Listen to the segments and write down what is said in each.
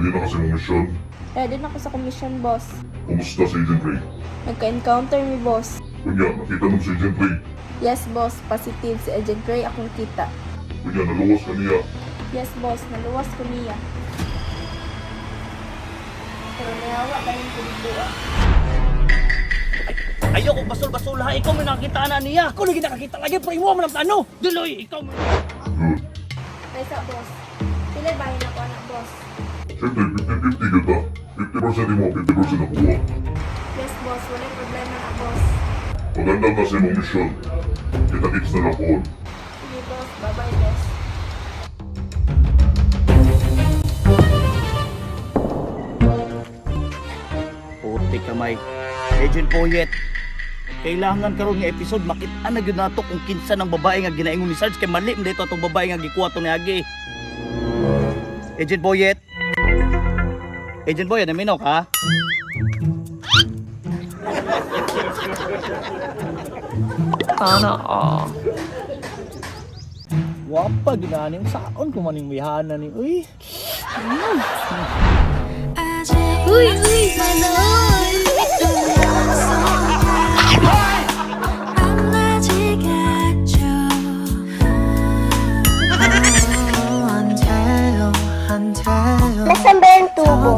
ready na kasi mong mission. Ready na ako sa commission, boss. Kumusta si Agent Ray? Nagka-encounter mi, boss. Kunya, nakita mo si Agent Ray. Yes, boss. Positive si Agent Ray akong kita. Kunya, naluwas ka niya. Yes, boss. Naluwas ko niya. Pero nayawa pa rin ko dito, ah. Ayoko basol-basol ha. Ikaw may nakakita na niya. Ako lagi nakakita lagi. Pero iwa mo ng plano. Duloy, ikaw mo. Good. Kaysa, boss. Pila bahin ako, anak, boss. Siyempre, 50-50 kita. 50% mo, 50% nakuha. Yes, boss. Wala problema na, boss. Maganda kasi mong mission. Kita-kits na lang po. Sige, boss. Bye-bye, boss. Puti kamay. Agent Poyet. Kailangan karon nga episode makita na gyud nato kung kinsa ng babae nga ginaingon ni Sarge kay mali man dito atong babae nga gikuha to ni Agi. Agent Poyet. Agent Poyet, naminaw ka? Sana all. Wapa ginaning saon ko maning wihana ni uy. Uy, uy, manon! Nasaan ba yung tubo?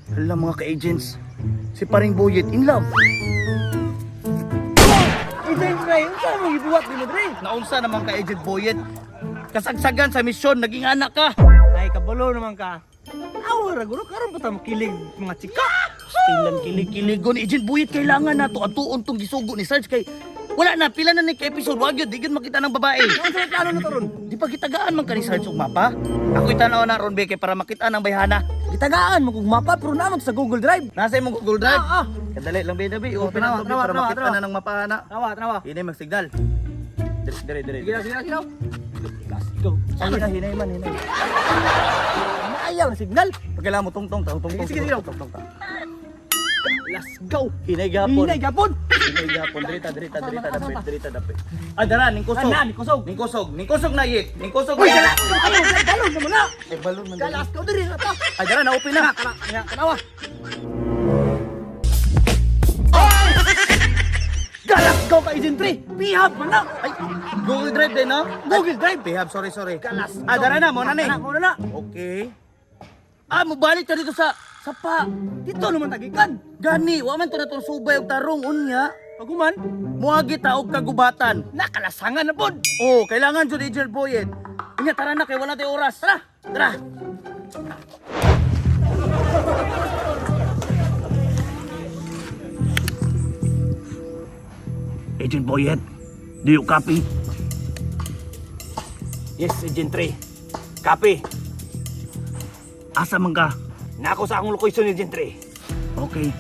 Hala mga ka-agents, si paring Boyet in love. Agent Ray, unsa mo gibuhat ni Madre? Naunsa naman ka Agent Boyet? Kasagsagan sa misyon, naging anak ka. Ay, kabalo naman ka. Awara, guro, karon pa tayo makilig mga chika. Ilang kilig-kiligon, Agent Boyet, kailangan na to atuon tong gisugo ni Sarge kay wala na, pila na ni ka-episode, wag yun, di yun makita ng babae. Ano sa plano na to ron? Di pa kitagaan man ka ni Sarge og mapa? Ako itanaw na ron, Beke, para makita ng bayhana. Gitagaan mo kung mapa, pero naman sa Google Drive. Nasa imong Google Drive? Ah, ah. Kadali lang, Bedabi, open tanawa, ang Dobi tanawa, para tanawa, makita tanawa. na ng mapahana. Trawa. Hinay mag-signal. Dire. Sige na. Let's go. Hinay man. Ayaw na signal. Pagkailangan mo tungtong. Sige. Tong. Let's go. Hinay gapon. Hinay gapon. Hinay gapon. Dirita dapit. Ah, dara, ning kusog. Ana, ni kusog. Ning kusog na yit. Ning kusog. Uy, gala. Balon naman na. Balon man. Galas ka diri na to. Ah, dara, na-open na. Kanawa. Galas go ka Agent Ray, pihab man na. Ay, Google Drive din, no? Google Drive. Behab, sorry. Galas. Ah, dara na, mo na ni. Muna na. Okay. Ah, mabalik ka dito sa pa. Dito naman tagikan. Gani, wa man to na itong subay og tarong unya. Paguman, Muagi ta og kagubatan. nakalasangan na pod. Oh, kailangan jud Agent Boyet. Unya tara na kay wala tay oras. Tara. Agent Boyet, do you copy? Yes, Agent Ray. Copy. Asa man ka? Nako sa akong location, Agent Ray. Okay.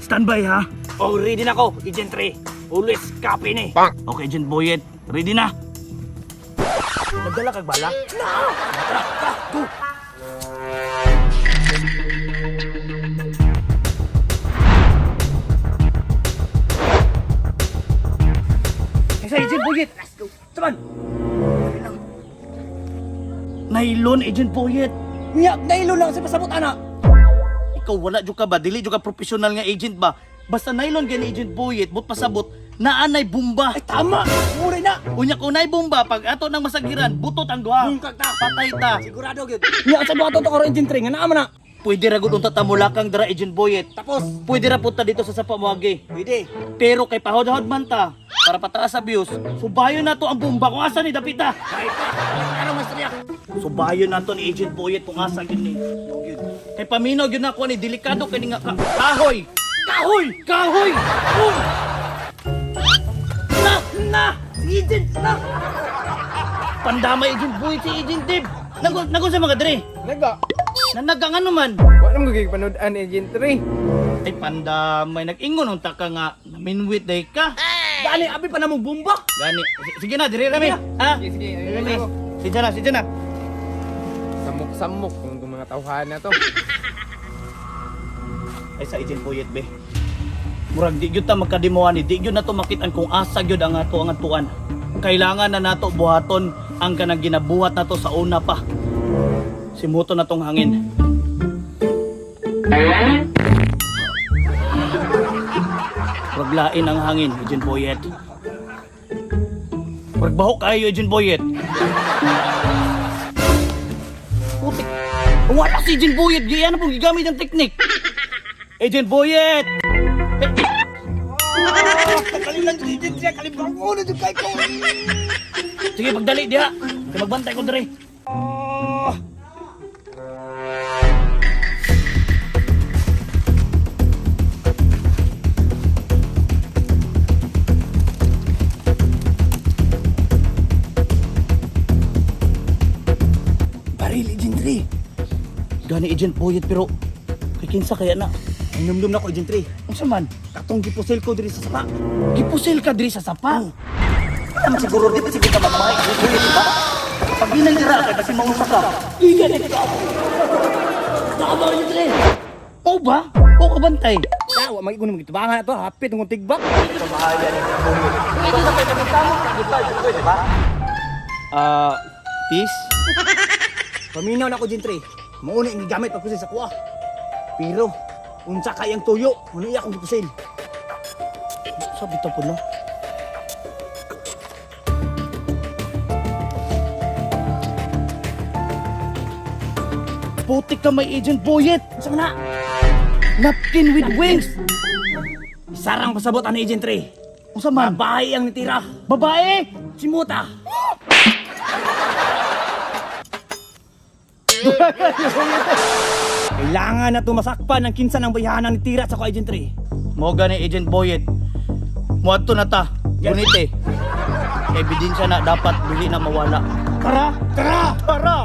Standby ha. Oh, ready na ako, Agent Ray. Always copy ni. Okay, Agent Boyet, ready na. Nagdala kag bala? Sa Agent Boyet, let's go. Saban. Nailon, Agent Boyet. Niya, nailo lang sa pasabot, anak. Ikaw wala jud ka ba? Dili jud ka professional nga agent ba? Basta nylon gani Agent Boyet, but pasabot naanay bomba. Ay, tama. Muray na. Unya kung nay bomba pag ato nang masagiran, butot ang duha. Bungkag ta. Patay ta. Sigurado, gyud. Niya, sa duha to karon, Agent Ray, nga naama na. Pwede ra gud unta ta mulakang dara Agent Boyet. Tapos, Pwede ra punta dito sa Sapa Muagi. pwede. Pero kay pahod-hod man ta para pataas sa views. Subayon nato ang bomba kung asa ni dapita. Kahit pa, ano mas riyak. Subayon nato ni Agent Boyet kung asa gyud ni. Kay paminaw gyud nako ni delikado kay nga kahoy. Kahoy! Boom! Na! Si Agent na! Pandamay Agent Boyet si Agent Dib. Nagun sa mga dre. Naga, Nanagang ano man. wala mo gagipanood-an Agent Ray. Ay pandamay nag-ingon unta ka nga minwit day ka. Dali, abi pa namong bumba. Gani. Sige na, dire rami. Ha? Sige, Dire rami. Sige na. Samok-samok kung mga tawhan na to. Ay sa Agent Boyet be. Murag di gyud ta magkadimuan ni, di gyud na to makitaan kung asa gyud ang ato ang atuan. kailangan na nato buhaton ang kanang ginabuhat nato sa una pa. Simuto na tong hangin. Paglain ang hangin, Agent Boyet. Pagbaho kayo, Agent Boyet. Putik. Wala si Agent Boyet. Gaya na pong gigamit ang teknik. Agent Boyet! Kalilan si Agent siya, kalibang mo na dyan kay ko. Sige, pagdali diha. Kaya magbantay ko dere. Baril, Agent Ray. Gani Agent Boyet pero kay kinsa kaya na. Inumdum na ko, Agent Ray. Unsa man? Katong gipusil ko diri sa sapa. Gipusil ka diri sa sapa. Ano siguro di pa sige ka mamay. Bulit ba? Pag ginanira ka kasi maunsa ka. Igan ka. Nakaba ni Dre. O ba? O ka bantay. Yawa, mag-igunan mo gitubangan na to. Hapit ng tigbak. Tis? Paminaw na ko, Agent Ray. Mauna yung gigamit pagpusil sa kuha. Pero, unsa kayang tuyo. Muna iya akong gipusil. Sabi to po no? Putik ka may Agent Boyet. Unsa man na? Napkin with wings. Sarang pasabot ang Agent Ray. Unsa man? Babae ang nitira. Babae! Si Muta. Kailangan na tumasakpan ng kinsa ng bayanan ni Tira sa ko Agent Ray. Mo gani Agent Boyet. Muadto na ta. Gunite. Ebidensya na dapat dili na mawala. Tara! Tara! Tara!